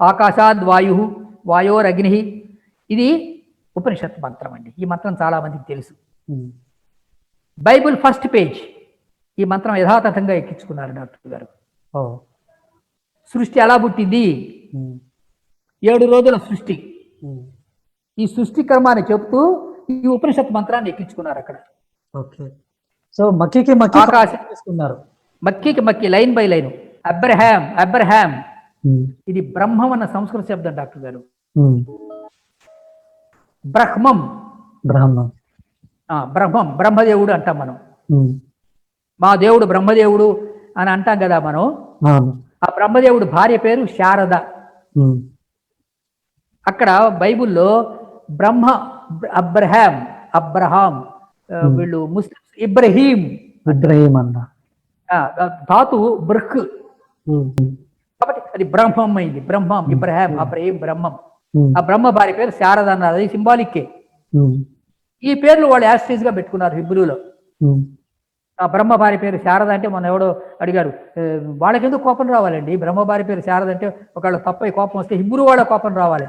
ఆకాశాద్ వాయు వాయోరగ్ని. ఇది ఉపనిషత్ మంత్రం అండి. ఈ మంత్రం చాలా మందికి తెలుసు. బైబిల్ ఫస్ట్ పేజ్ ఈ మంత్రం యథాతథంగా ఎక్కించుకున్నారు డాక్టర్ గారు. సృష్టి ఎలా పుట్టింది, 7 రోజుల సృష్టి, ఈ సృష్టి కర్మాన్ని చెబుతూ ఈ ఉపనిషత్ మంత్రాన్ని ఎక్కించుకున్నారు అక్కడ. ఓకే. సో మక్కీకి మక్కీ తీసుకున్నారు, మక్కీకి మక్కీ, లైన్ బై లైన్. అబ్రహాం ఇది బ్రహ్మం అన్న సంస్కృత శబ్దం డాక్టర్ గారు. బ్రహ్మం బ్రహ్మదేవుడు అంటాం మనం. మా దేవుడు బ్రహ్మదేవుడు అని అంటాం కదా మనం. ఆ బ్రహ్మదేవుడు భార్య పేరు శారద. అక్కడ బైబుల్లో బ్రహ్మ అబ్రహాం వీళ్ళు ముస్లిమ్స్ ఇబ్రహీం అన్న ధాతు బృహ్, కాబట్టి అది బ్రహ్మం అయింది. ఇబ్రహీం బ్రహ్మం. ఆ బ్రహ్మ భార్య పేరు శారద అన్నారు. అది సింబాలిక్కే. ఈ పేర్లు వాళ్ళు యాస్టేజ్ గా పెట్టుకున్నారు హిబ్రూలో. ఆ బ్రహ్మ భార్య పేరు శారద అంటే మొన్న ఎవడో అడిగారు, వాళ్ళకి ఎందుకు కోపం రావాలండి? బ్రహ్మ భార్య పేరు శారద అంటే ఒకవేళ తప్పై కోపం వస్తే హిబ్రూ వాళ్ళ కోపం రావాలి.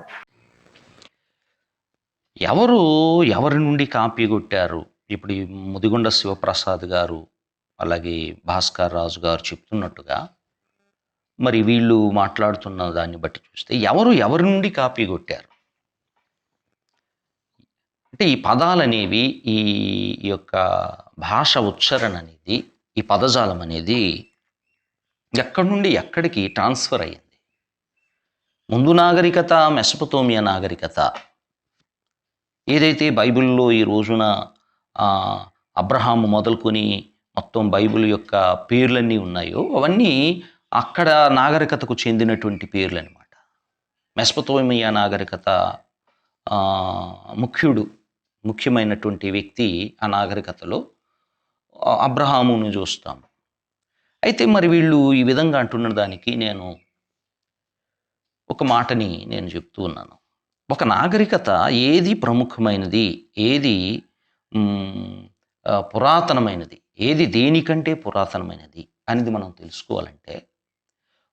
ఎవరి నుండి కాపీ కొట్టారు? ఇప్పుడు ఈ ముదిగొండ శివప్రసాద్ గారు అలాగే భాస్కర్ రాజు గారు చెప్తున్నట్టుగా మరి వీళ్ళు మాట్లాడుతున్న దాన్ని బట్టి చూస్తే ఎవరి నుండి కాపీ కొట్టారు అంటే ఈ పదాలు అనేవి, ఈ యొక్క భాష ఉచ్చారణ అనేది, ఈ పదజాలం అనేది ఎక్కడి నుండి ఎక్కడికి ట్రాన్స్ఫర్ అయ్యింది? ముందు నాగరికత మెసొపొతేమియా నాగరికత ఏదైతే బైబిల్లో ఈ రోజున అబ్రహాము మొదలుకొని మొత్తం బైబిల్ యొక్క పేర్లన్నీ ఉన్నాయో అవన్నీ అక్కడ నాగరికతకు చెందినటువంటి పేర్లు అనమాట. మెసొపొతేమియా నాగరికత ముఖ్యమైనటువంటి వ్యక్తి ఆ నాగరికతలో అబ్రహామును చూస్తాం. అయితే మరి వీళ్ళు ఈ విధంగా అంటున్న దానికి నేను ఒక మాటని నేను చెప్తూ ఉన్నాను. ఒక నాగరికత ఏది ప్రముఖమైనది, ఏది పురాతనమైనది, ఏది దేనికంటే పురాతనమైనది అనేది మనం తెలుసుకోవాలంటే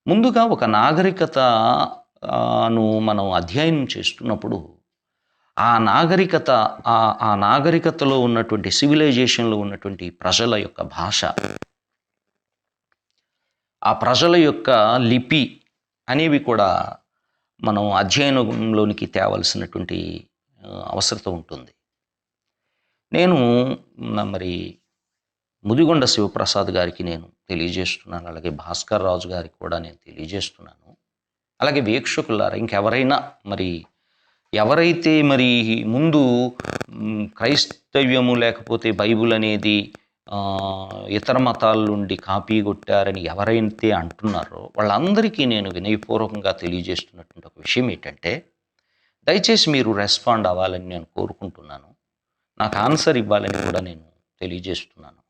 ముందుగా ఒక నాగరికతను మనం అధ్యయనం చేస్తున్నప్పుడు ఆ నాగరికతలో ఉన్నటువంటి సివిలైజేషన్లో ఉన్నటువంటి ప్రజల యొక్క భాష, ఆ ప్రజల యొక్క లిపి అనేవి కూడా మనం అధ్యయనంలోనికి తేవలసినటువంటి అవసరత ఉంటుంది. నేను మరి ముదిగొండ శివప్రసాద్ గారికి నేను తెలియజేస్తున్నాను, అలాగే భాస్కర్ రాజు గారికి కూడా నేను తెలియజేస్తున్నాను. అలాగే వీక్షకులారా, ఇంకెవరైనా మరి ఎవరైతే మరి ముందు క్రైస్తవ్యము లేకపోతే బైబిల్ అనేది ఇతర మతాల నుండి కాపీ కొట్టారని ఎవరైతే అంటున్నారో వాళ్ళందరికీ నేను వినయపూర్వకంగా తెలియజేస్తున్నటువంటి ఒక విషయం ఏంటంటే, దయచేసి మీరు రెస్పాండ్ అవ్వాలని నేను కోరుకుంటున్నాను. నాకు ఆన్సర్ ఇవ్వాలని కూడా నేను తెలియజేస్తున్నాను,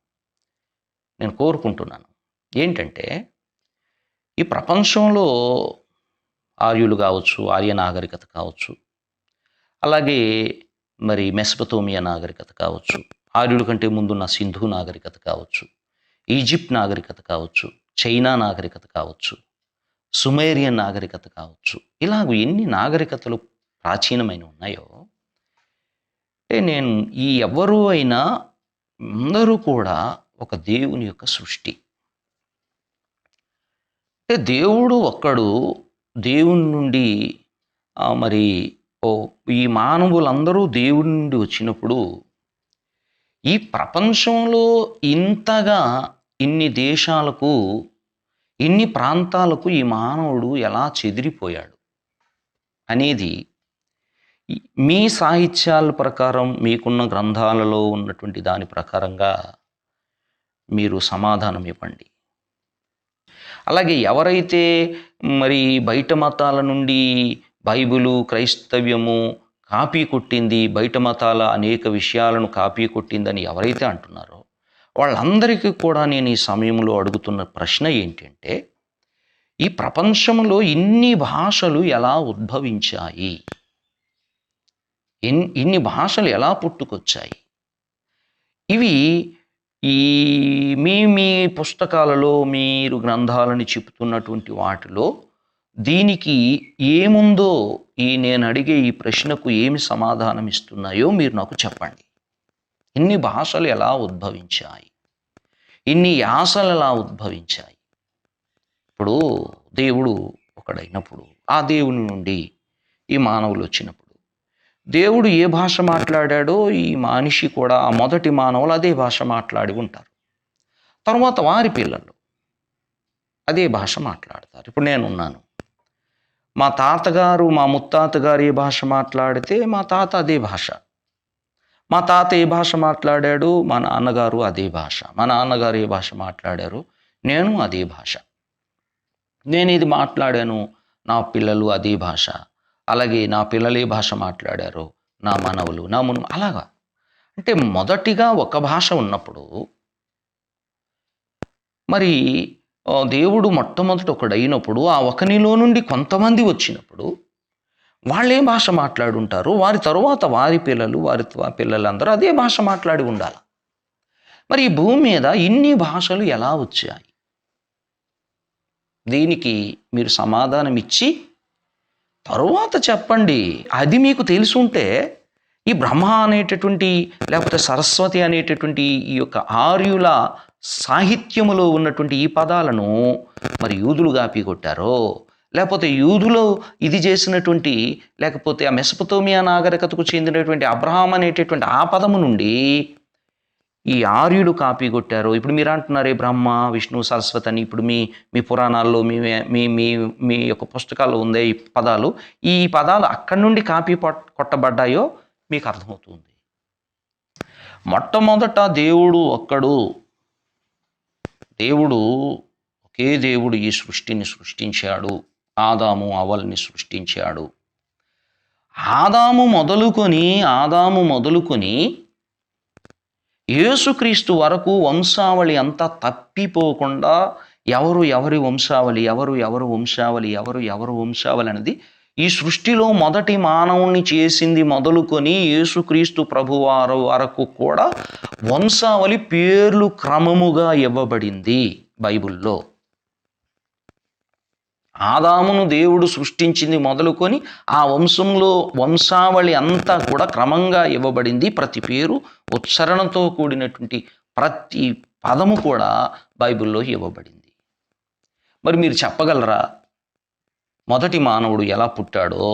నేను కోరుకుంటున్నాను. ఏంటంటే, ఈ ప్రపంచంలో ఆర్యులు కావచ్చు, ఆర్య నాగరికత కావచ్చు, అలాగే మరి మెసొపొతేమియా నాగరికత కావచ్చు, ఆర్యుల కంటే ముందున్న సింధు నాగరికత కావచ్చు, ఈజిప్ట్ నాగరికత కావచ్చు, చైనా నాగరికత కావచ్చు, సుమేరియన్ నాగరికత కావచ్చు, ఇలాగ ఎన్ని నాగరికతలు ప్రాచీనమైన ఉన్నాయో అంటే నేను ఈ ఎవరు అయినా అందరూ కూడా ఒక దేవుని యొక్క సృష్టి. అంటే దేవుడు ఒక్కడు, దేవుని నుండి మరి ఈ మానవులందరూ దేవుడి నుండి వచ్చినప్పుడు ఈ ప్రపంచంలో ఇంతగా ఇన్ని దేశాలకు, ఇన్ని ప్రాంతాలకు ఈ మానవుడు ఎలా చెదిరిపోయాడు అనేది మీ సాహిత్యాల ప్రకారం, మీకున్న గ్రంథాలలో ఉన్నటువంటి దాని ప్రకారంగా మీరు సమాధానం ఇవ్వండి. అలాగే ఎవరైతే మరి బయట మతాల నుండి బైబిలు, క్రైస్తవ్యము కాపీ కొట్టింది, బయట మతాల అనేక విషయాలను కాపీ కొట్టిందని ఎవరైతే అంటున్నారో వాళ్ళందరికీ కూడా నేను ఈ సమయంలో అడుగుతున్న ప్రశ్న ఏంటంటే, ఈ ప్రపంచంలో ఇన్ని భాషలు ఎలా ఉద్భవించాయి? ఇన్ని భాషలు ఎలా పుట్టుకొచ్చాయి? ఇవి మీ పుస్తకాలలో, మీరు గ్రంథాలని చెప్తున్నటువంటి వాటిలో దీనికి ఏముందో నేను అడిగే ఈ ప్రశ్నకు ఏమి సమాధానం ఇస్తున్నాయో మీరు నాకు చెప్పండి. ఇన్ని భాషలు ఎలా ఉద్భవించాయి? ఇన్ని యాసలు ఎలా ఉద్భవించాయి? ఇప్పుడు దేవుడు ఒకడైనప్పుడు ఆ దేవుని నుండి ఈ మానవులు వచ్చినప్పుడు దేవుడు ఏ భాష మాట్లాడాడో ఈ మనిషి కూడా, ఆ మొదటి మానవులు అదే భాష మాట్లాడి ఉంటారు. తర్వాత వారి పిల్లలు అదే భాష మాట్లాడతారు. ఇప్పుడు నేనున్నాను, మా తాతగారు మా ముత్తాతగారు ఏ భాష మాట్లాడితే మా తాత అదే భాష, మా తాత ఏ భాష మాట్లాడాడు మా నాన్నగారు అదే భాష, మా నాన్నగారు ఏ భాష మాట్లాడారు నేను అదే భాష. నేను ఇది మాట్లాడాను, నా పిల్లలు అదే భాష, అలాగే నా పిల్లలు ఏ భాష మాట్లాడారు నా మనవలు నా మును అలాగా. అంటే మొదటిగా ఒక భాష ఉన్నప్పుడు మరి దేవుడు మొట్టమొదటి ఒకడైనప్పుడు ఆ ఒకనిలో నుండి కొంతమంది వచ్చినప్పుడు వాళ్ళే భాష మాట్లాడుంటారు. వారి తరువాత వారి పిల్లలు వారి పిల్లలందరూ అదే భాష మాట్లాడి ఉండాలి. మరి ఈ భూమి మీద ఇన్ని భాషలు ఎలా వచ్చాయి? దీనికి మీరు సమాధానం ఇచ్చి తరువాత చెప్పండి. అది మీకు తెలుసుంటే ఈ బ్రహ్మ అనేటటువంటి లేకపోతే సరస్వతి అనేటటువంటి ఈ యొక్క ఆర్యుల సాహిత్యములో ఉన్నటువంటి ఈ పదాలను మరి యూదులు గాపీకొట్టారో, లేకపోతే యూదులో ఇది చేసినటువంటి, లేకపోతే ఆ మెసొపొతేమియా నాగరికతకు చెందినటువంటి అబ్రహాం అనేటటువంటి ఆ పదము నుండి ఈ ఆర్యులు కాపీ కొట్టారు. ఇప్పుడు మీరు అంటున్నారు బ్రహ్మ విష్ణు సరస్వతి అని. ఇప్పుడు మీ పురాణాల్లో మీ మీ మీ మీ యొక్క పుస్తకాల్లో ఉందే ఈ పదాలు, ఈ పదాలు అక్కడి నుండి కాపీ కొట్టబడ్డాయో మీకు అర్థమవుతుంది. మొట్టమొదట దేవుడు ఒక్కడు, దేవుడు ఒకే దేవుడు ఈ సృష్టిని సృష్టించాడు. ఆదాము అవల్ని సృష్టించాడు. ఆదాము మొదలుకొని యేసుక్రీస్తు వరకు వంశావళి అంతా తప్పిపోకుండా ఎవరి వంశావళి అనేది ఈ సృష్టిలో మొదటి మానవుణ్ణి చేసింది మొదలుకొని యేసుక్రీస్తు ప్రభువారు వరకు కూడా వంశావళి పేర్లు క్రమముగా ఇవ్వబడింది బైబిల్లో. ఆదామును దేవుడు సృష్టించింది మొదలుకొని ఆ వంశావళి అంతా కూడా క్రమంగా ఇవ్వబడింది. ప్రతి పేరు ఉచ్చారణతో కూడినటువంటి ప్రతి పదము కూడా బైబిల్లో ఇవ్వబడింది. మరి మీరు చెప్పగలరా మొదటి మానవుడు ఎలా పుట్టాడో,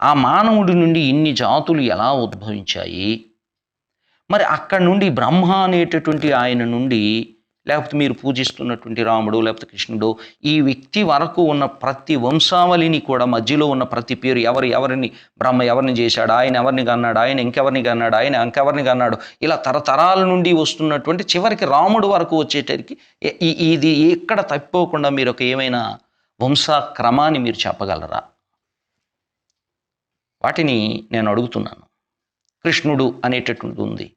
ఆ మానవుడి నుండి ఇన్ని జాతులు ఎలా ఉద్భవించాయి? మరి అక్కడి నుండి బ్రహ్మ అనేటటువంటి ఆయన నుండి, లేకపోతే మీరు పూజిస్తున్నటువంటి రాముడు లేకపోతే కృష్ణుడు, ఈ వ్యక్తి వరకు ఉన్న ప్రతి వంశావళిని కూడా మధ్యలో ఉన్న ప్రతి పేరు ఎవరిని బ్రహ్మ ఎవరిని చేశాడు, ఆయన ఎవరిని కన్నాడు, ఆయన ఇంకెవరిని కన్నాడు, ఇలా తరతరాల నుండి వస్తున్నటువంటి చివరికి రాముడు వరకు వచ్చేటరికి ఇది ఎక్కడ తప్పిపోకుండా మీరు ఒక ఏమైనా వంశక్రమాన్ని మీరు చెప్పగలరా? వాటిని నేను అడుగుతున్నాను. కృష్ణుడు అనేటటువంటి ఉంది,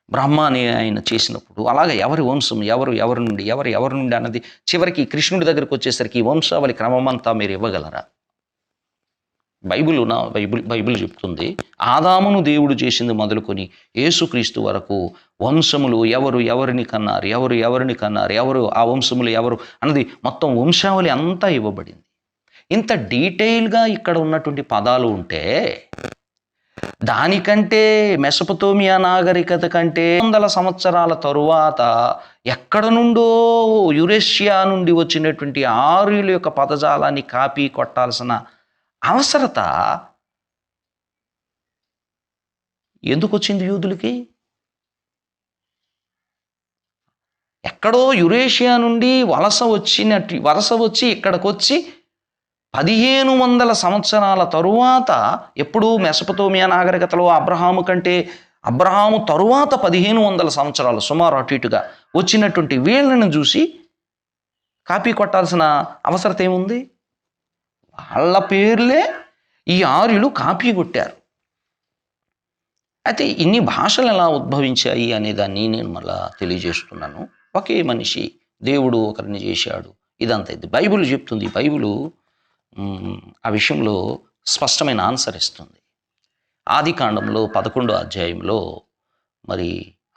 బ్రహ్మ అని ఆయన చేసినప్పుడు అలాగే ఎవరి వంశం ఎవరి నుండి అన్నది చివరికి కృష్ణుడి దగ్గరికి వచ్చేసరికి వంశావళి క్రమమంతా మీరు ఇవ్వగలరా? బైబిల్ చెప్తుంది, ఆదామును దేవుడు చేసింది మొదలుకొని యేసుక్రీస్తు వరకు వంశములు ఎవరిని కన్నారు, ఆ వంశములు ఎవరు అన్నది మొత్తం వంశావళి అంతా ఇవ్వబడింది. ఇంత డీటెయిల్గా ఇక్కడ ఉన్నటువంటి పదాలు ఉంటే దానికంటే మెసొపొతేమియా నాగరికత కంటే 100 సంవత్సరాల తరువాత ఎక్కడ నుండో యురేషియా నుండి వచ్చినటువంటి ఆర్యుల యొక్క పదజాలాన్ని కాపీ కొట్టాల్సిన అవసరత ఎందుకు వచ్చింది యూదులకి? ఎక్కడో యురేషియా నుండి వలస వచ్చి ఇక్కడికి వచ్చి 1500 సంవత్సరాల తరువాత, ఎప్పుడు మెసొపొతేమియా నాగరికతలో అబ్రహాము తరువాత 1500 సంవత్సరాలు సుమారు అటు ఇటుగా వచ్చినటువంటి వీళ్ళని చూసి కాపీ కొట్టాల్సిన అవసరం ఏముంది? వాళ్ళ పేర్లే ఈ ఆర్యులు కాపీ కొట్టారు. అయితే ఇన్ని భాషలు ఎలా ఉద్భవించాయి అనేదాన్ని నేను మళ్ళా తెలియజేస్తున్నాను. ఒకే మనిషి దేవుడు ఒకరిని చేశాడు, ఇదంతా ఇది బైబిల్ చెప్తుంది. బైబిల్ ఆ విషయంలో స్పష్టమైన ఆన్సర్ ఇస్తుంది. ఆదికాండంలో 11వ అధ్యాయంలో మరి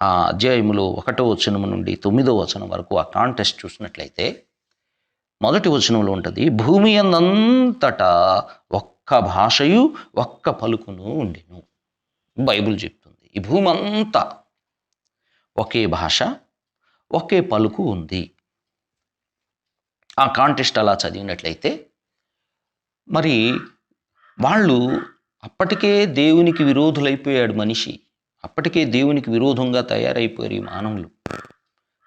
ఆ అధ్యాయంలో 1వ వచనం నుండి 9వ వచనం వరకు ఆ కాంటెక్స్ట్ చూసినట్లయితే మొదటి వచనంలో ఉంటుంది, భూమి అందంతటా ఒక్క భాషయు ఒక్క పలుకును ఉండెను. బైబిల్ చెప్తుంది ఈ భూమి అంతా ఒకే భాష ఒకే పలుకు ఉంది. ఆ కాంటెస్ట్ అలా చదివినట్లయితే మరి వాళ్ళు అప్పటికే దేవునికి విరోధులైపోయాడు మనిషి, అప్పటికే దేవునికి విరోధంగా తయారైపోయారు ఈ మానవులు.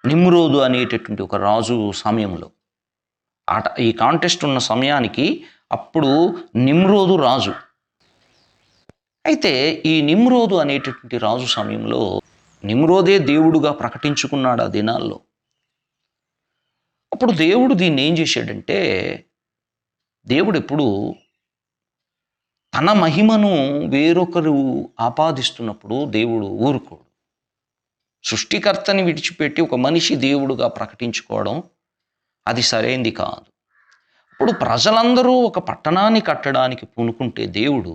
నిమ్రోదు అనేటటువంటి ఒక రాజు సమయంలో ఈ కాంటెస్ట్ ఉన్న సమయానికి అప్పుడు నిమ్రోదు రాజు. అయితే ఈ నిమ్రోదు అనేటటువంటి రాజు సమయంలో నిమ్రోదే దేవుడుగా ప్రకటించుకున్నాడు ఆ దినాల్లో. అప్పుడు దేవుడు దీన్ని ఏం చేశాడంటే, దేవుడు ఎప్పుడు తన మహిమను వేరొకరు ఆపాదిస్తున్నప్పుడు దేవుడు ఊరుకోడు. సృష్టికర్తని విడిచిపెట్టి ఒక మనిషి దేవుడుగా ప్రకటించుకోవడం అది సరైంది కాదు. ఇప్పుడు ప్రజలందరూ ఒక పట్టణాన్ని కట్టడానికి పూనుకుంటే దేవుడు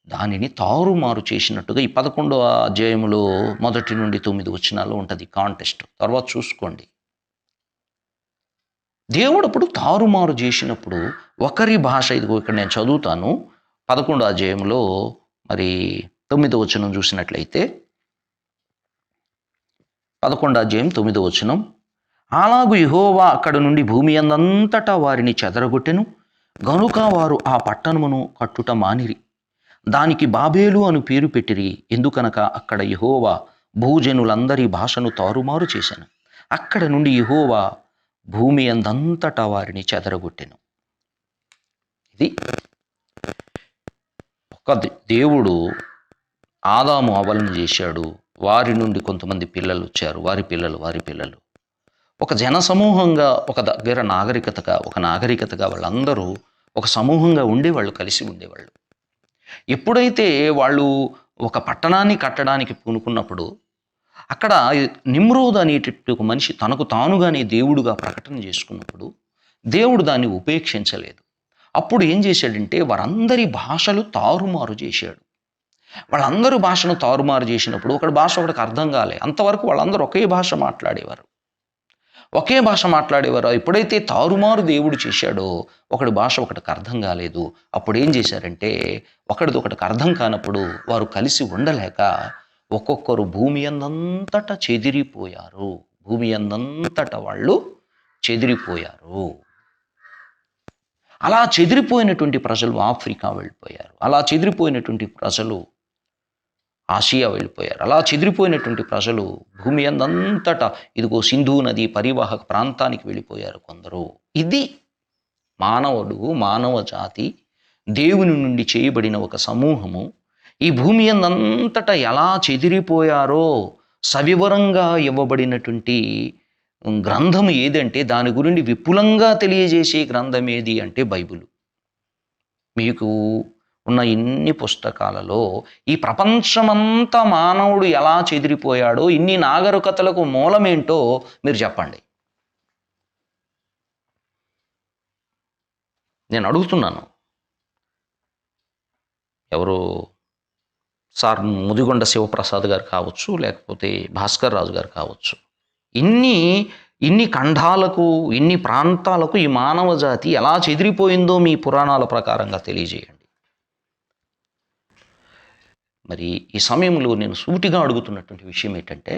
దానిని తారుమారు చేసినట్టుగా ఈ 11వ అధ్యాయంలో 1 నుండి 9 వచనాల్లో ఉంటుంది కాంటెస్ట్. తర్వాత చూసుకోండి. దేవుడు అప్పుడు తారుమారు చేసినప్పుడు ఒకరి భాష, ఇదిగో ఇక్కడ నేను చదువుతాను 11వ అధ్యాయంలో మరి 9వ వచనం చూసినట్లయితే 11వ అధ్యాయం 9వ వచనం, అలాగు యెహోవా అక్కడ నుండి భూమి అందంతటా వారిని చెదరగొట్టెను, గనుక వారు ఆ పట్టణమును కట్టుట మానిరి, దానికి బాబేలు అను పేరు పెట్టిరి, ఎందుకనక అక్కడ యెహోవా భూజనులందరి భాషను తారుమారు చేశాను. అక్కడ నుండి యెహోవా భూమి అందంతటా వారిని చెదరగొట్టెను. ఇది ఒక దేవుడు ఆదాము అవ్వలను చేశాడు, వారి నుండి కొంతమంది పిల్లలు వచ్చారు, వారి పిల్లలు ఒక జన సమూహంగా, ఒక దగ్గర నాగరికతగా వాళ్ళందరూ ఒక సమూహంగా ఉండేవాళ్ళు, కలిసి ఉండేవాళ్ళు. ఎప్పుడైతే వాళ్ళు ఒక పట్టణాన్ని కట్టడానికి పూనుకున్నప్పుడు అక్కడ నిమ్రోద్ అనేటటువంటి ఒక మనిషి తనకు తానుగానే దేవుడుగా ప్రకటన చేసుకున్నప్పుడు దేవుడు దాన్ని ఉపేక్షించలేదు. అప్పుడు ఏం చేశాడంటే వారందరి భాషలు తారుమారు చేశాడు. వాళ్ళందరూ భాషను తారుమారు చేసినప్పుడు ఒకటి భాష ఒకటికి అర్థం కాలే. అంతవరకు వాళ్ళందరూ ఒకే భాష మాట్లాడేవారు. ఎప్పుడైతే తారుమారు దేవుడు చేశాడో ఒకటి భాష ఒకటికి అర్థం కాలేదు. అప్పుడు ఏం చేశారంటే ఒకటిది ఒకటికి అర్థం కానప్పుడు వారు కలిసి ఉండలేక ఒక్కొక్కరు భూమి అందంతటా చెదిరిపోయారు. భూమి అందంతటా వాళ్ళు చెదిరిపోయారు. అలా చెదిరిపోయినటువంటి ప్రజలు ఆఫ్రికా వెళ్ళిపోయారు. అలా చెదిరిపోయినటువంటి ప్రజలు ఆసియా వెళ్ళిపోయారు. అలా చెదిరిపోయినటువంటి ప్రజలు భూమి అందంతటా ఇదిగో సింధు నది పరివాహక ప్రాంతానికి వెళ్ళిపోయారు కొందరు. ఇది మానవ జాతి దేవుని నుండి చేయబడిన ఒక సమూహము ఈ భూమి అందంతటా ఎలా చెదిరిపోయారో సవివరంగా ఇవ్వబడినటువంటి గ్రంథం ఏదంటే, దాని గురించి విపులంగా తెలియజేసే గ్రంథం ఏది అంటే బైబిల్. మీకు ఉన్న ఇన్ని పుస్తకాలలో ఈ ప్రపంచమంతా మానవుడు ఎలా చెదిరిపోయాడో, ఇన్ని నాగరికతలకు మూలమేంటో మీరు చెప్పండి. నేను అడుగుతున్నాను. ఎవరు సార్ ముదిగొండ శివప్రసాద్ గారు కావచ్చు, లేకపోతే భాస్కర్ రాజు గారు కావచ్చు, ఇన్ని ఖండాలకు, ఇన్ని ప్రాంతాలకు ఈ మానవ జాతి ఎలా చెదిరిపోయిందో మీ పురాణాల ప్రకారంగా తెలియజేయండి. మరి ఈ సమయంలో నేను సూటిగా అడుగుతున్నటువంటి విషయం ఏంటంటే,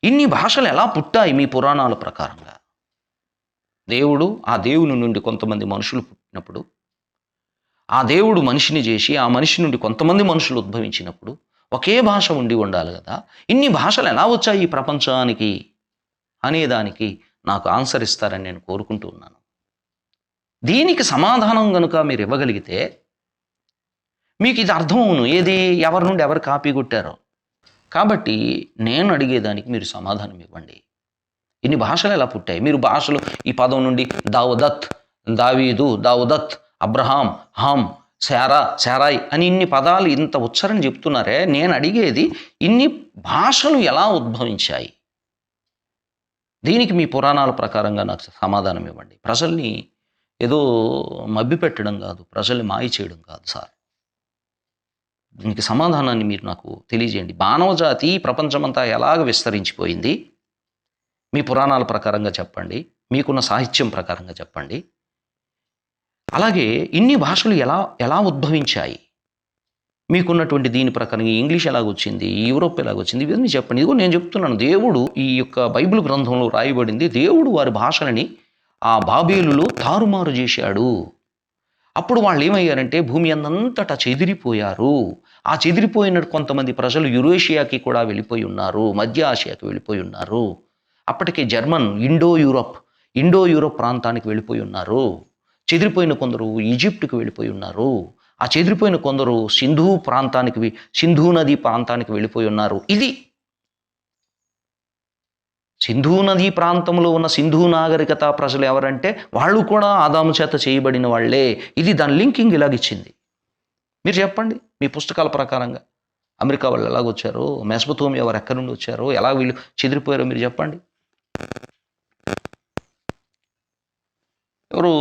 ఇన్ని భాషలు ఎలా పుట్టాయి మీ పురాణాల ప్రకారంగా? ఆ దేవుని నుండి కొంతమంది మనుషులు పుట్టినప్పుడు, ఆ దేవుడు మనిషిని చేసి ఆ మనిషి నుండి కొంతమంది మనుషులు ఉద్భవించినప్పుడు ఒకే భాష ఉండాలి కదా. ఇన్ని భాషలు ఎలా వచ్చాయి ఈ ప్రపంచానికి అనేదానికి నాకు ఆన్సర్ ఇస్తారని నేను కోరుకుంటూ ఉన్నాను. దీనికి సమాధానం కనుక మీరు ఇవ్వగలిగితే మీకు ఇది అర్థం అవును, ఏది ఎవరి నుండి ఎవరు కాపీ కొట్టారో. కాబట్టి నేను అడిగేదానికి మీరు సమాధానం ఇవ్వండి. ఇన్ని భాషలు ఎలా పుట్టాయి? మీరు భాషలు ఈ పదం నుండి దావుదత్, దావీదు, దావుదత్, అబ్రహాం, హామ్, శారాయ్ అని ఇన్ని పదాలు ఇంత ఉచ్చారణ చెప్తున్నారే, నేను అడిగేది ఇన్ని భాషలు ఎలా ఉద్భవించాయి? దీనికి మీ పురాణాల ప్రకారంగా నాకు సమాధానం ఇవ్వండి. ప్రజల్ని ఏదో మభ్యపెట్టడం కాదు, ప్రజల్ని మాయ చేయడం కాదు సార్. దీనికి సమాధానాన్ని మీరు నాకు తెలియజేయండి. మానవ జాతి ప్రపంచమంతా ఎలాగ విస్తరించిపోయింది? మీ పురాణాల ప్రకారంగా చెప్పండి. మీకున్న సాహిత్యం ప్రకారంగా చెప్పండి. అలాగే ఇన్ని భాషలు ఎలా ఎలా ఉద్భవించాయి? మీకున్నటువంటి దీని ప్రకారం ఇంగ్లీష్ ఎలాగొచ్చింది? యూరోప్ ఎలాగొచ్చింది? ఇవన్నీ చెప్పండి. ఇదిగో నేను చెప్తున్నాను, దేవుడు ఈ యొక్క బైబిల్ గ్రంథంలో రాయబడింది, దేవుడు వారి భాషలని ఆ బాబేలులో తారుమారు చేశాడు. అప్పుడు వాళ్ళు ఏమయ్యారంటే భూమి అంతటా చెదిరిపోయారు. ఆ చెదిరిపోయిన కొంతమంది ప్రజలు యురేషియాకి కూడా వెళ్ళిపోయి ఉన్నారు, మధ్య ఆసియాకి వెళ్ళిపోయి ఉన్నారు. అప్పటికే జర్మన్, ఇండో యూరోప్ ప్రాంతానికి వెళ్ళిపోయి ఉన్నారు. చెదిరిపోయిన కొందరు ఈజిప్టుకి వెళ్ళిపోయి ఉన్నారు. ఆ చెదిరిపోయిన కొందరు సింధూ నది ప్రాంతానికి వెళ్ళిపోయి ఉన్నారు. ఇది సింధూ నదీ ప్రాంతంలో ఉన్న సింధూ నాగరికత ప్రజలు ఎవరంటే వాళ్ళు కూడా ఆదాము చేత చేయబడిన వాళ్ళే. ఇది దాని లింకింగ్ ఇలాగిచ్చింది. మీరు చెప్పండి మీ పుస్తకాల ప్రకారంగా అమెరికా వాళ్ళు ఎలాగొచ్చారో, మెసపతోమియా వారు ఎక్కడి నుండి వచ్చారో, ఎలా వీళ్ళు చెదిరిపోయారో మీరు చెప్పండి. ఎవరు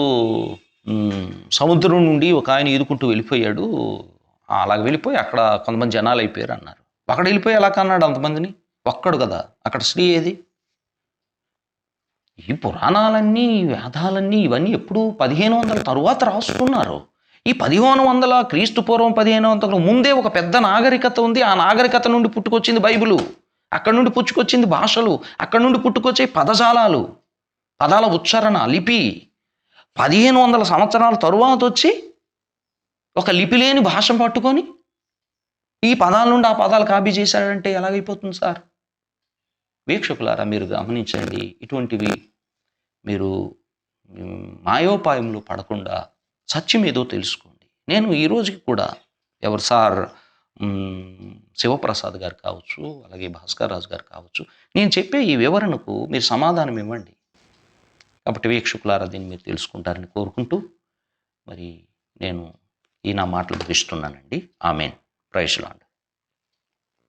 సముద్రం నుండి ఒక ఆయన ఈదుకుంటూ వెళ్ళిపోయాడు, అలాగ వెళ్ళిపోయి అక్కడ కొంతమంది జనాలు అయిపోయారు అన్నారు. అక్కడ వెళ్ళిపోయి ఎలా కన్నాడు అంతమందిని? ఒక్కడు కదా, అక్కడ స్త్రీ ఏది? ఈ పురాణాలన్నీ, వేదాలన్నీ ఇవన్నీ ఎప్పుడు 1500 తరువాత రాసుకున్నారు. ఈ 1500 క్రీస్తు పూర్వం 1500 ముందే ఒక పెద్ద నాగరికత ఉంది. ఆ నాగరికత నుండి పుట్టుకొచ్చింది బైబిలు. అక్కడ నుండి పుట్టుకొచ్చింది భాషలు, అక్కడ నుండి పుట్టుకొచ్చే పదజాలాలు, పదాల ఉచ్చారణ, లిపి. 1500 సంవత్సరాల తరువాత వచ్చి ఒక లిపి లేని భాష పట్టుకొని ఈ పదాల నుండి ఆ పదాలు కాపీ చేశాడంటే ఎలాగైపోతుంది సార్? వీక్షకులారా మీరు గమనించండి, ఇటువంటివి మీరు మాయోపాయంలో పడకుండా సత్యం ఏదో తెలుసుకోండి. నేను ఈ రోజుకి కూడా ఎవరు సార్ శివప్రసాద్ గారు కావచ్చు, అలాగే భాస్కర్ రాజు గారు కావచ్చు, నేను చెప్పే ఈ వివరణకు మీరు సమాధానం ఇవ్వండి. కాబట్టి వీక్షకులారా దీన్ని మీరు తెలుసుకుంటారని కోరుకుంటూ మరి నేను నా మాటలు ముగిస్తున్నానండి. ఆమేన్. Praise lord.